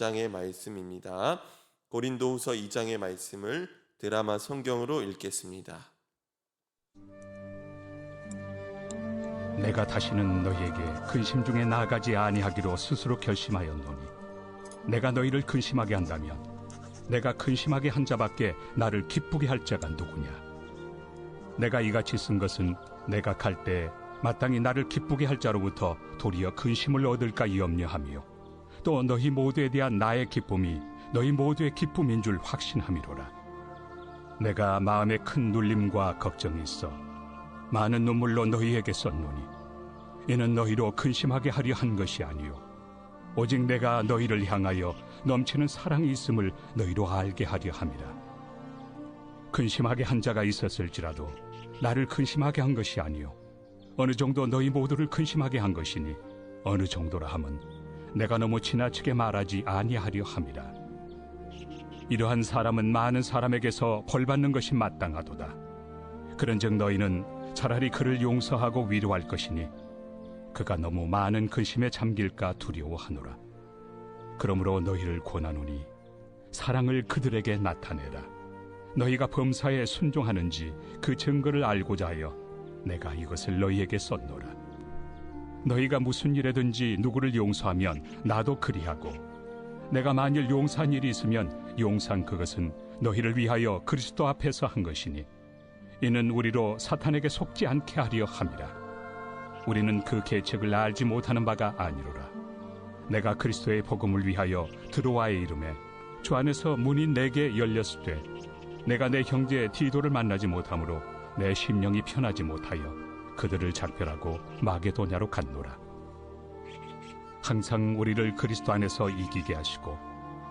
2장의 말씀입니다. 고린도후서 2장의 말씀을 드라마 성경으로 읽겠습니다. 내가 다시는 너희에게 근심 중에 나아가지 아니하기로 스스로 결심하였노니 내가 너희를 근심하게 한다면 내가 근심하게 한 자밖에 나를 기쁘게 할 자가 누구냐. 내가 이같이 쓴 것은 내가 갈 때 마땅히 나를 기쁘게 할 자로부터 도리어 근심을 얻을까 염려하며 또 너희 모두에 대한 나의 기쁨이 너희 모두의 기쁨인 줄 확신함이로라. 내가 마음에 큰 눌림과 걱정이 있어 많은 눈물로 너희에게 썼노니 이는 너희로 근심하게 하려 한 것이 아니요 오직 내가 너희를 향하여 넘치는 사랑이 있음을 너희로 알게 하려 함이라. 근심하게 한 자가 있었을지라도 나를 근심하게 한 것이 아니요 어느 정도 너희 모두를 근심하게 한 것이니 어느 정도라 함은 내가 너무 지나치게 말하지 아니하려 함이라. 이러한 사람은 많은 사람에게서 벌받는 것이 마땅하도다. 그런즉 너희는 차라리 그를 용서하고 위로할 것이니 그가 너무 많은 근심에 잠길까 두려워하노라. 그러므로 너희를 권하노니 사랑을 그들에게 나타내라. 너희가 범사에 순종하는지 그 증거를 알고자 하여 내가 이것을 너희에게 썼노라. 너희가 무슨 일에든지 누구를 용서하면 나도 그리하고 내가 만일 용서한 일이 있으면 용서한 그것은 너희를 위하여 그리스도 앞에서 한 것이니 이는 우리로 사탄에게 속지 않게 하려 함이라. 우리는 그 계책을 알지 못하는 바가 아니로라. 내가 그리스도의 복음을 위하여 드로아에 이르매 주 안에서 문이 내게 열렸을 때 내가 내 형제 디도를 만나지 못하므로 내 심령이 편하지 못하여 그들을 작별하고 마게도냐로 갔노라. 항상 우리를 그리스도 안에서 이기게 하시고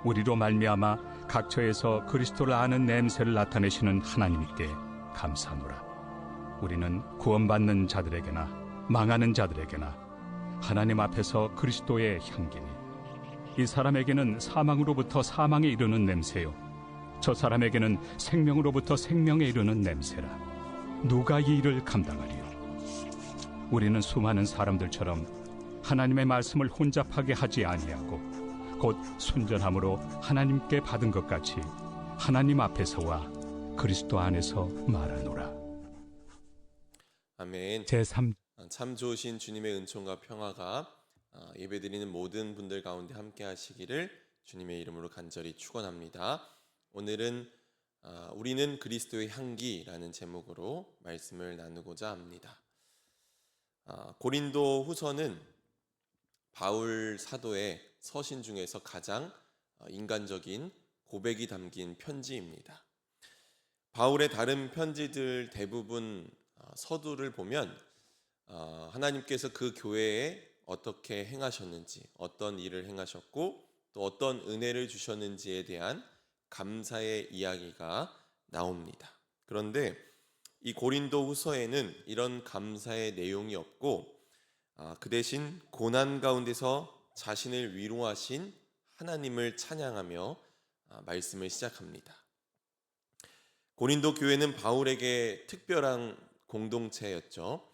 우리로 말미암아 각처에서 그리스도를 아는 냄새를 나타내시는 하나님께 감사하노라. 우리는 구원받는 자들에게나 망하는 자들에게나 하나님 앞에서 그리스도의 향기니 이 사람에게는 사망으로부터 사망에 이르는 냄새요 저 사람에게는 생명으로부터 생명에 이르는 냄새라. 누가 이 일을 감당하리요? 우리는 수많은 사람들처럼 하나님의 말씀을 혼잡하게 하지 아니하고 곧 순전함으로 하나님께 받은 것 같이 하나님 앞에서와 그리스도 안에서 말하노라. 아멘. 제3 참 좋으신 주님의 은총과 평화가 예배드리는 모든 분들 가운데 함께 하시기를 주님의 이름으로 간절히 축원합니다. 오늘은 우리는 그리스도의 향기라는 제목으로 말씀을 나누고자 합니다. 고린도 후서는 바울 사도의 서신 중에서 가장 인간적인 고백이 담긴 편지입니다. 바울의 다른 편지들 대부분 서두를 보면 하나님께서 그 교회에 어떻게 행하셨는지, 어떤 일을 행하셨고 또 어떤 은혜를 주셨는지에 대한 감사의 이야기가 나옵니다. 그런데 이 고린도 후서에는 이런 감사의 내용이 없고 그 대신 고난 가운데서 자신을 위로하신 하나님을 찬양하며 말씀을 시작합니다. 고린도 교회는 바울에게 특별한 공동체였죠.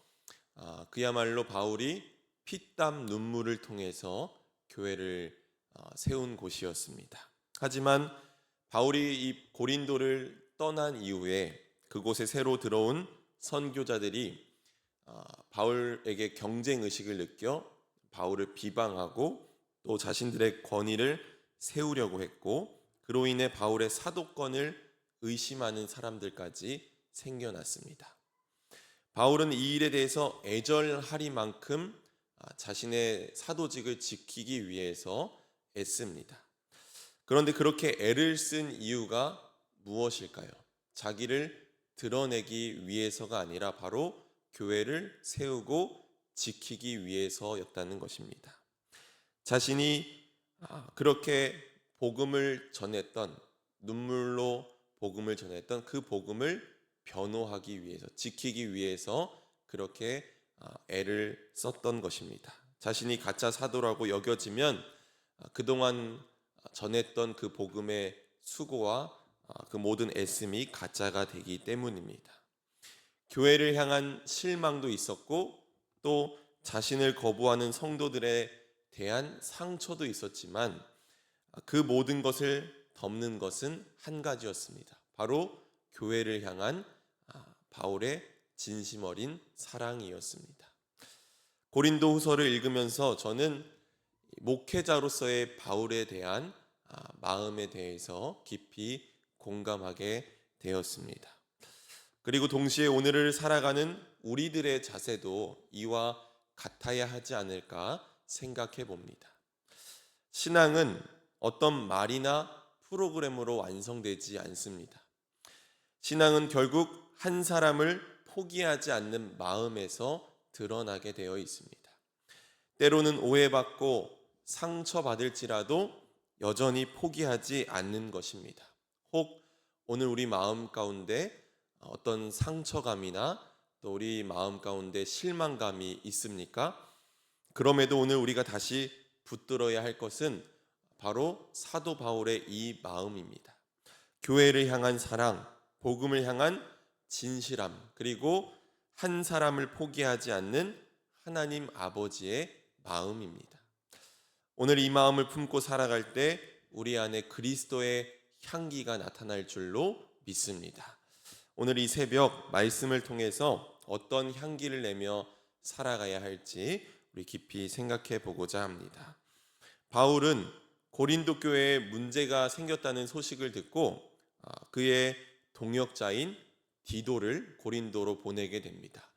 그야말로 바울이 피땀 눈물을 통해서 교회를 세운 곳이었습니다. 하지만 바울이 이 고린도를 떠난 이후에 그곳에 새로 들어온 선교자들이 바울에게 경쟁의식을 느껴 바울을 비방하고 또 자신들의 권위를 세우려고 했고 그로 인해 바울의 사도권을 의심하는 사람들까지 생겨났습니다. 바울은 이 일에 대해서 애절하리만큼 자신의 사도직을 지키기 위해서 애씁니다. 그런데 그렇게 애를 쓴 이유가 무엇일까요? 자기를 드러내기 위해서가 아니라 바로 교회를 세우고 지키기 위해서였다는 것입니다. 자신이 그렇게 복음을 전했던, 눈물로 복음을 전했던 그 복음을 변호하기 위해서, 지키기 위해서 그렇게 애를 썼던 것입니다. 자신이 가짜 사도라고 여겨지면 그동안 전했던 그 복음의 수고와 그 모든 애씀이 가짜가 되기 때문입니다. 교회를 향한 실망도 있었고 또 자신을 거부하는 성도들에 대한 상처도 있었지만 그 모든 것을 덮는 것은 한 가지였습니다. 바로 교회를 향한 바울의 진심 어린 사랑이었습니다. 고린도 후서를 읽으면서 저는 목회자로서의 바울에 대한 마음에 대해서 깊이 공감하게 되었습니다. 그리고 동시에 오늘을 살아가는 우리들의 자세도 이와 같아야 하지 않을까 생각해 봅니다. 신앙은 어떤 말이나 프로그램으로 완성되지 않습니다. 신앙은 결국 한 사람을 포기하지 않는 마음에서 드러나게 되어 있습니다. 때로는 오해받고 상처받을지라도 여전히 포기하지 않는 것입니다. 혹 오늘 우리 마음 가운데 어떤 상처감이나 또 우리 마음 가운데 실망감이 있습니까? 그럼에도 오늘 우리가 다시 붙들어야 할 것은 바로 사도 바울의 이 마음입니다. 교회를 향한 사랑, 복음을 향한 진실함, 그리고 한 사람을 포기하지 않는 하나님 아버지의 마음입니다. 오늘 이 마음을 품고 살아갈 때 우리 안에 그리스도의 향기가 나타날 줄로 믿습니다. 오늘 이 새벽 말씀을 통해서 어떤 향기를 내며 살아가야 할지 우리 깊이 생각해 보고자 합니다. 바울은 고린도 교회에 문제가 생겼다는 소식을 듣고 그의 동역자인 디도를 고린도로 보내게 됩니다.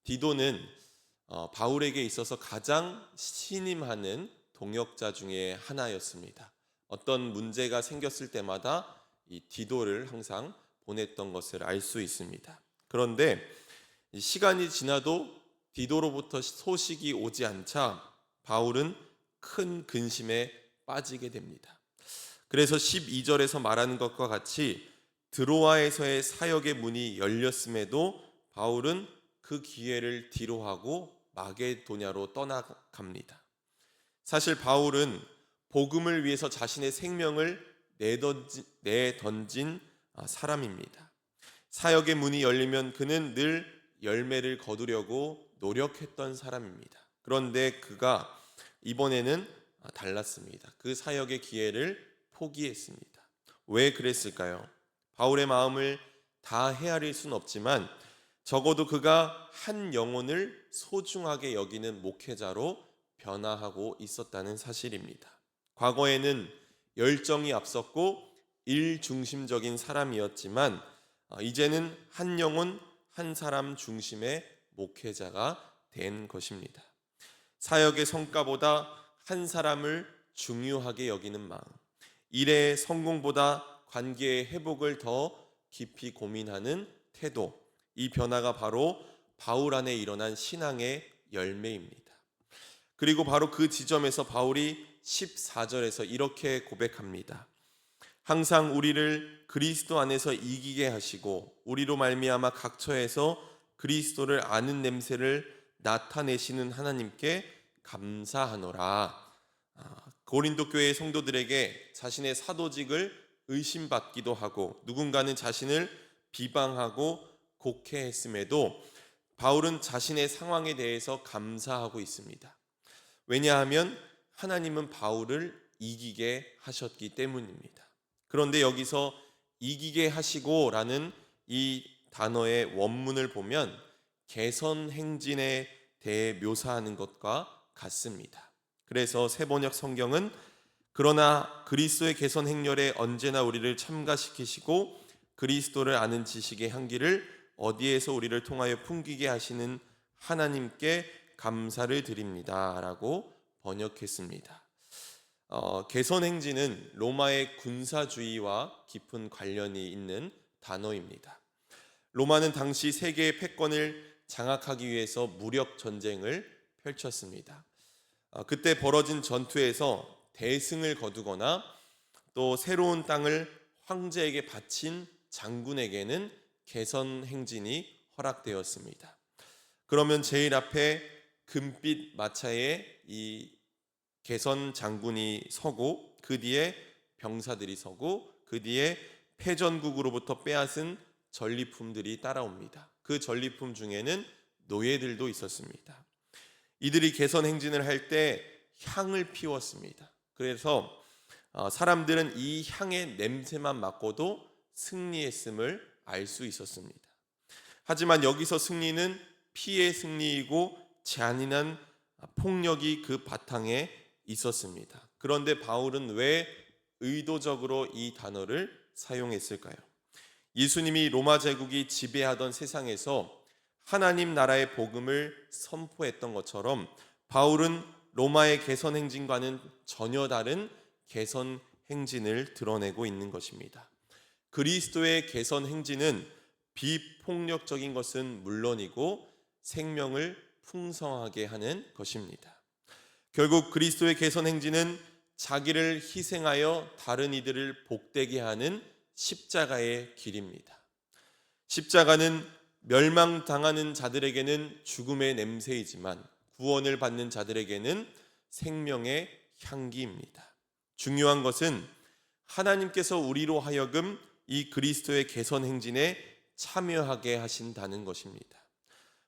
디도는 바울에게 있어서 가장 신임하는 동역자 중에 하나였습니다. 어떤 문제가 생겼을 때마다 이 디도를 항상 보냈던 것을 알 수 있습니다. 그런데 시간이 지나도 디도로부터 소식이 오지 않자 바울은 큰 근심에 빠지게 됩니다. 그래서 12절에서 말하는 것과 같이 드로아에서의 사역의 문이 열렸음에도 바울은 그 기회를 뒤로하고 마게도냐로 떠나갑니다. 사실 바울은 복음을 위해서 자신의 생명을 내던진 사람입니다. 사역의 문이 열리면 그는 늘 열매를 거두려고 노력했던 사람입니다. 그런데 그가 이번에는 달랐습니다. 그 사역의 기회를 포기했습니다. 왜 그랬을까요? 바울의 마음을 다 헤아릴 수는 없지만 적어도 그가 한 영혼을 소중하게 여기는 목회자로 변화하고 있었다는 사실입니다. 과거에는 열정이 앞섰고 일중심적인 사람이었지만 이제는 한 영혼 한 사람 중심의 목회자가 된 것입니다. 사역의 성과보다 한 사람을 중요하게 여기는 마음, 일의 성공보다 관계의 회복을 더 깊이 고민하는 태도, 이 변화가 바로 바울 안에 일어난 신앙의 열매입니다. 그리고 바로 그 지점에서 바울이 14절에서 이렇게 고백합니다. 항상 우리를 그리스도 안에서 이기게 하시고 우리로 말미암아 각처에서 그리스도를 아는 냄새를 나타내시는 하나님께 감사하노라. 고린도 교회의 성도들에게 자신의 사도직을 의심받기도 하고 누군가는 자신을 비방하고 곡해했음에도 바울은 자신의 상황에 대해서 감사하고 있습니다. 왜냐하면 하나님은 바울을 이기게 하셨기 때문입니다. 그런데 여기서 이기게 하시고 라는 이 단어의 원문을 보면 개선 행진에 대해 묘사하는 것과 같습니다. 그래서 세번역 성경은 그러나 그리스도의 개선 행렬에 언제나 우리를 참가시키시고 그리스도를 아는 지식의 향기를 어디에서 우리를 통하여 풍기게 하시는 하나님께 감사를 드립니다 라고 번역했습니다. 개선 행진은 로마의 군사주의와 깊은 관련이 있는 단어입니다. 로마는 당시 세계의 패권을 장악하기 위해서 무력 전쟁을 펼쳤습니다. 그때 벌어진 전투에서 대승을 거두거나 또 새로운 땅을 황제에게 바친 장군에게는 개선 행진이 허락되었습니다. 그러면 제일 앞에 금빛 마차에 이 개선 장군이 서고 그 뒤에 병사들이 서고 그 뒤에 패전국으로부터 빼앗은 전리품들이 따라옵니다. 그 전리품 중에는 노예들도 있었습니다. 이들이 개선 행진을 할 때 향을 피웠습니다. 그래서 사람들은 이 향의 냄새만 맡고도 승리했음을 알 수 있었습니다. 하지만 여기서 승리는 피의 승리이고 잔인한 폭력이 그 바탕에 있었습니다. 그런데 바울은 왜 의도적으로 이 단어를 사용했을까요? 예수님이 로마 제국이 지배하던 세상에서 하나님 나라의 복음을 선포했던 것처럼 바울은 로마의 개선 행진과는 전혀 다른 개선 행진을 드러내고 있는 것입니다. 그리스도의 개선 행진은 비폭력적인 것은 물론이고 생명을 풍성하게 하는 것입니다. 결국 그리스도의 개선 행진은 자기를 희생하여 다른 이들을 복되게 하는 십자가의 길입니다. 십자가는 멸망당하는 자들에게는 죽음의 냄새이지만 구원을 받는 자들에게는 생명의 향기입니다. 중요한 것은 하나님께서 우리로 하여금 이 그리스도의 개선 행진에 참여하게 하신다는 것입니다.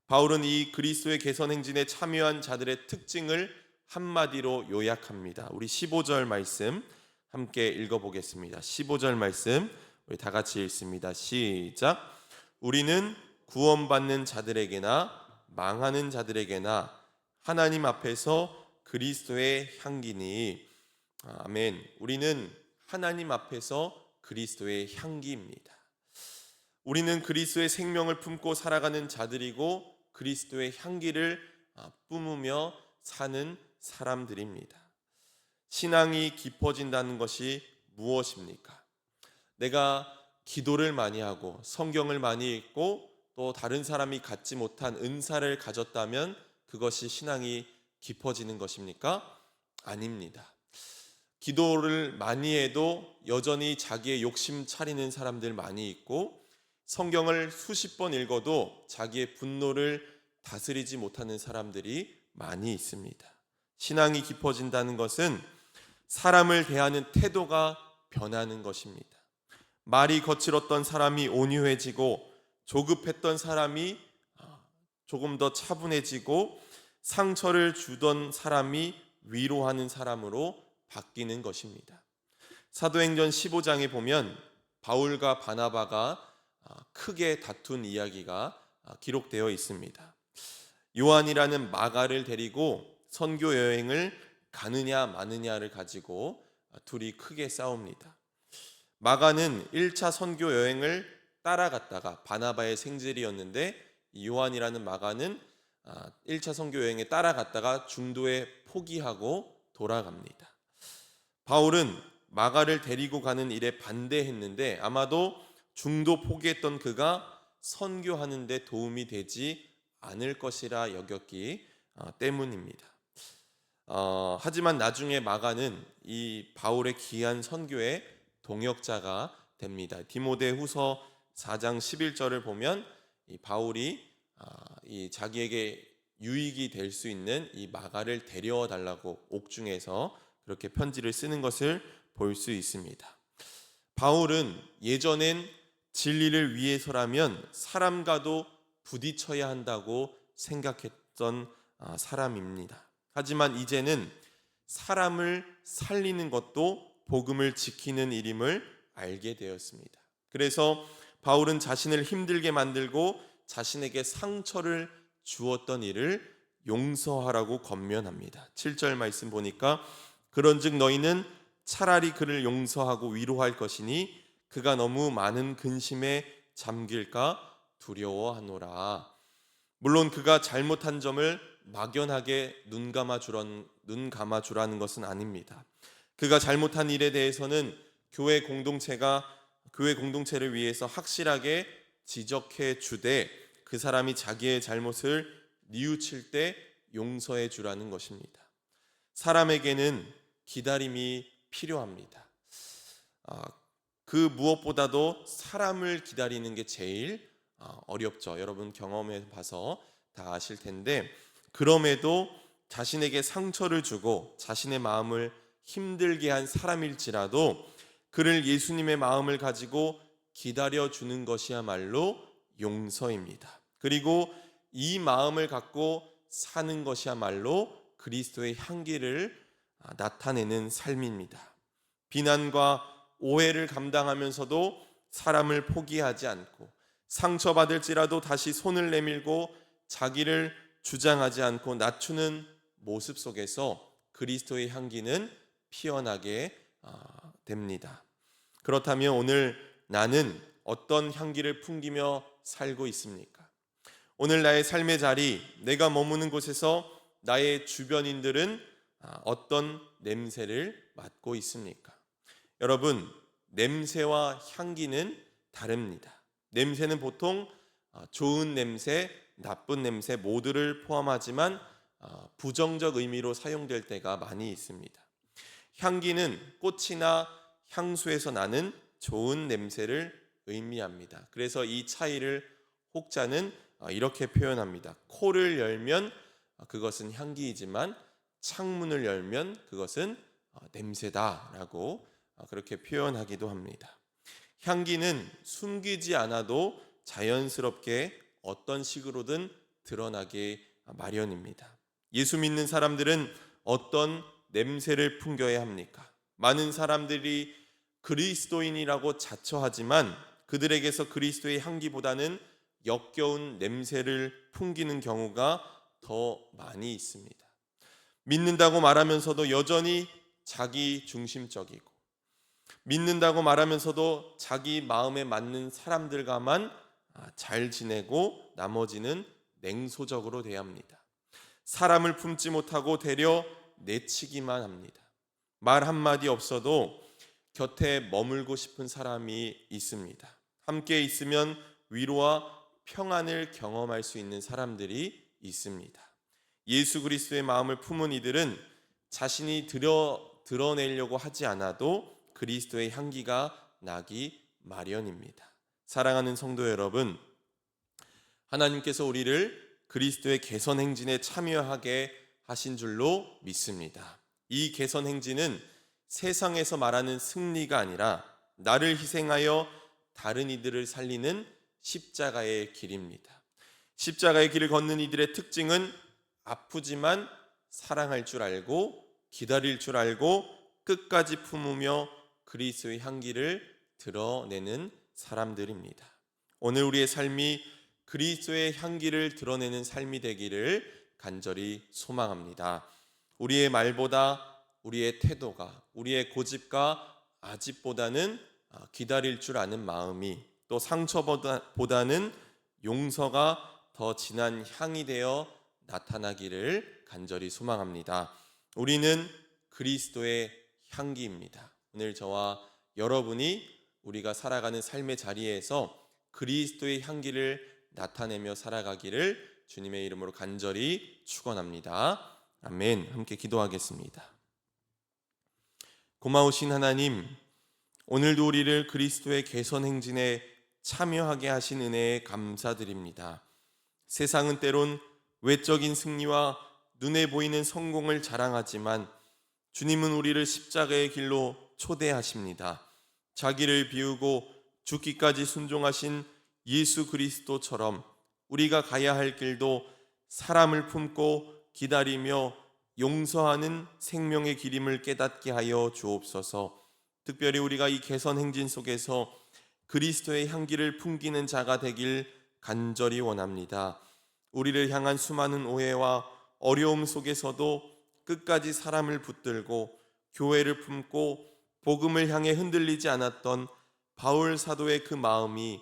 바울은 이 그리스도의 개선 행진에 참여한 자들의 특징을 한마디로 요약합니다. 우리 15절 말씀 함께 읽어보겠습니다. 15절 말씀 우리 다 같이 읽습니다. 시작. 우리는 구원받는 자들에게나 망하는 자들에게나 하나님 앞에서 그리스도의 향기니. 아멘. 우리는 하나님 앞에서 그리스도의 향기입니다. 우리는 그리스도의 생명을 품고 살아가는 자들이고 그리스도의 향기를 뿜으며 사는 사람들입니다. 신앙이 깊어진다는 것이 무엇입니까? 내가 기도를 많이 하고 성경을 많이 읽고 또 다른 사람이 갖지 못한 은사를 가졌다면 그것이 신앙이 깊어지는 것입니까? 아닙니다. 기도를 많이 해도 여전히 자기의 욕심 차리는 사람들 많이 있고 성경을 수십 번 읽어도 자기의 분노를 다스리지 못하는 사람들이 많이 있습니다. 신앙이 깊어진다는 것은 사람을 대하는 태도가 변하는 것입니다. 말이 거칠었던 사람이 온유해지고 조급했던 사람이 조금 더 차분해지고 상처를 주던 사람이 위로하는 사람으로 바뀌는 것입니다. 사도행전 15장에 보면 바울과 바나바가 크게 다툰 이야기가 기록되어 있습니다. 요한이라는 마가를 데리고 선교 여행을 가느냐 마느냐를 가지고 둘이 크게 싸웁니다. 마가는 1차 선교 여행을 따라갔다가 바나바의 생질이었는데 요한이라는 마가는 1차 선교 여행에 따라갔다가 중도에 포기하고 돌아갑니다. 바울은 마가를 데리고 가는 일에 반대했는데 아마도 중도 포기했던 그가 선교하는 데 도움이 되지 않을 것이라 여겼기 때문입니다. 하지만 나중에 마가는 이 바울의 귀한 선교의 동역자가 됩니다. 디모데후서 4장 11절을 보면 이 바울이 이 자기에게 유익이 될 수 있는 이 마가를 데려와 달라고 옥중에서 그렇게 편지를 쓰는 것을 볼 수 있습니다. 바울은 예전엔 진리를 위해서라면 사람과도 부딪혀야 한다고 생각했던 사람입니다. 하지만 이제는 사람을 살리는 것도 복음을 지키는 일임을 알게 되었습니다. 그래서 바울은 자신을 힘들게 만들고 자신에게 상처를 주었던 일을 용서하라고 권면합니다. 7절 말씀 보니까 그런즉 너희는 차라리 그를 용서하고 위로할 것이니 그가 너무 많은 근심에 잠길까 두려워하노라. 물론 그가 잘못한 점을 막연하게 눈 감아 주라는 것은 아닙니다. 그가 잘못한 일에 대해서는 교회 공동체를 위해서 확실하게 지적해 주되 그 사람이 자기의 잘못을 뉘우칠 때 용서해 주라는 것입니다. 사람에게는 기다림이 필요합니다. 그 무엇보다도 사람을 기다리는 게 제일 어렵죠. 여러분 경험해 봐서 다 아실 텐데 그럼에도 자신에게 상처를 주고 자신의 마음을 힘들게 한 사람일지라도 그를 예수님의 마음을 가지고 기다려주는 것이야말로 용서입니다. 그리고 이 마음을 갖고 사는 것이야말로 그리스도의 향기를 나타내는 삶입니다. 비난과 오해를 감당하면서도 사람을 포기하지 않고, 상처받을지라도 다시 손을 내밀고 자기를 주장하지 않고 낮추는 모습 속에서 그리스도의 향기는 피어나게 됩니다. 그렇다면 오늘 나는 어떤 향기를 풍기며 살고 있습니까? 오늘 나의 삶의 자리, 내가 머무는 곳에서 나의 주변인들은 어떤 냄새를 맡고 있습니까? 여러분, 냄새와 향기는 다릅니다. 냄새는 보통 좋은 냄새, 나쁜 냄새 모두를 포함하지만 부정적 의미로 사용될 때가 많이 있습니다. 향기는 꽃이나 향수에서 나는 좋은 냄새를 의미합니다. 그래서 이 차이를 혹자는 이렇게 표현합니다. 코를 열면 그것은 향기이지만 창문을 열면 그것은 냄새다라고 그렇게 표현하기도 합니다. 향기는 숨기지 않아도 자연스럽게 어떤 식으로든 드러나게 마련입니다. 예수 믿는 사람들은 어떤 냄새를 풍겨야 합니까? 많은 사람들이 그리스도인이라고 자처하지만 그들에게서 그리스도의 향기보다는 역겨운 냄새를 풍기는 경우가 더 많이 있습니다. 믿는다고 말하면서도 여전히 자기 중심적이고, 믿는다고 말하면서도 자기 마음에 맞는 사람들과만 잘 지내고 나머지는 냉소적으로 대합니다. 사람을 품지 못하고 되려 내치기만 합니다. 말 한마디 없어도 곁에 머물고 싶은 사람이 있습니다. 함께 있으면 위로와 평안을 경험할 수 있는 사람들이 있습니다. 예수 그리스도의 마음을 품은 이들은 자신이 드러내려고 하지 않아도 그리스도의 향기가 나기 마련입니다. 사랑하는 성도 여러분, 하나님께서 우리를 그리스도의 개선 행진에 참여하게 하신 줄로 믿습니다. 이 개선 행진은 세상에서 말하는 승리가 아니라 나를 희생하여 다른 이들을 살리는 십자가의 길입니다. 십자가의 길을 걷는 이들의 특징은 아프지만 사랑할 줄 알고 기다릴 줄 알고 끝까지 품으며 그리스도의 향기를 드러내는 사람들입니다. 오늘 우리의 삶이 그리스도의 향기를 드러내는 삶이 되기를 간절히 소망합니다. 우리의 말보다 우리의 태도가, 우리의 고집과 아집보다는 기다릴 줄 아는 마음이, 또 상처보다는 용서가 더 진한 향이 되어 나타나기를 간절히 소망합니다. 우리는 그리스도의 향기입니다. 오늘 저와 여러분이 우리가 살아가는 삶의 자리에서 그리스도의 향기를 나타내며 살아가기를 주님의 이름으로 간절히 축원합니다. 아멘. 함께 기도하겠습니다. 고마우신 하나님, 오늘도 우리를 그리스도의 개선 행진에 참여하게 하신 은혜에 감사드립니다. 세상은 때론 외적인 승리와 눈에 보이는 성공을 자랑하지만 주님은 우리를 십자가의 길로 초대하십니다. 자기를 비우고 죽기까지 순종하신 예수 그리스도처럼 우리가 가야 할 길도 사람을 품고 기다리며 용서하는 생명의 길임을 깨닫게 하여 주옵소서. 특별히 우리가 이 개선 행진 속에서 그리스도의 향기를 풍기는 자가 되길 간절히 원합니다. 우리를 향한 수많은 오해와 어려움 속에서도 끝까지 사람을 붙들고 교회를 품고 복음을 향해 흔들리지 않았던 바울 사도의 그 마음이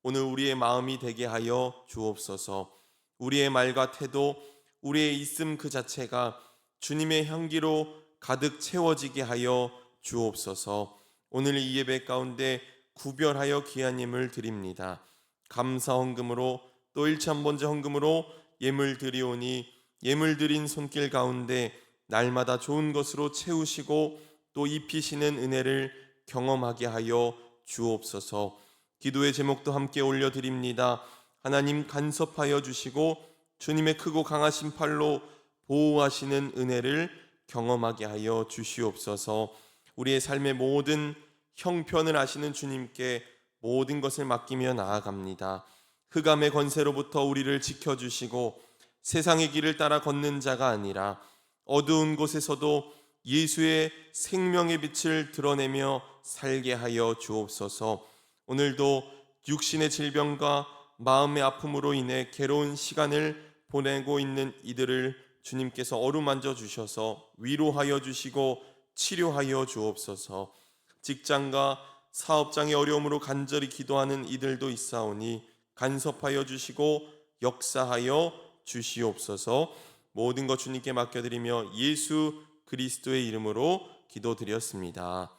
오늘 우리의 마음이 되게 하여 주옵소서. 우리의 말과 태도, 우리의 있음 그 자체가 주님의 향기로 가득 채워지게 하여 주옵소서. 오늘 이 예배 가운데 구별하여 귀한 예물 드립니다. 감사 헌금으로 또 일천번제 헌금으로 예물 드리오니 예물 드린 손길 가운데 날마다 좋은 것으로 채우시고 또 입히시는 은혜를 경험하게 하여 주옵소서. 기도의 제목도 함께 올려드립니다. 하나님 간섭하여 주시고 주님의 크고 강하신 팔로 보호하시는 은혜를 경험하게 하여 주시옵소서. 우리의 삶의 모든 형편을 아시는 주님께 모든 것을 맡기며 나아갑니다. 흑암의 권세로부터 우리를 지켜주시고 세상의 길을 따라 걷는 자가 아니라 어두운 곳에서도 예수의 생명의 빛을 드러내며 살게 하여 주옵소서. 오늘도 육신의 질병과 마음의 아픔으로 인해 괴로운 시간을 보내고 있는 이들을 주님께서 어루만져 주셔서 위로하여 주시고 치료하여 주옵소서. 직장과 사업장의 어려움으로 간절히 기도하는 이들도 있사오니 간섭하여 주시고 역사하여 주시옵소서. 모든 것 주님께 맡겨드리며 예수 그리스도의 이름으로 기도드렸습니다.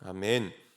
아멘.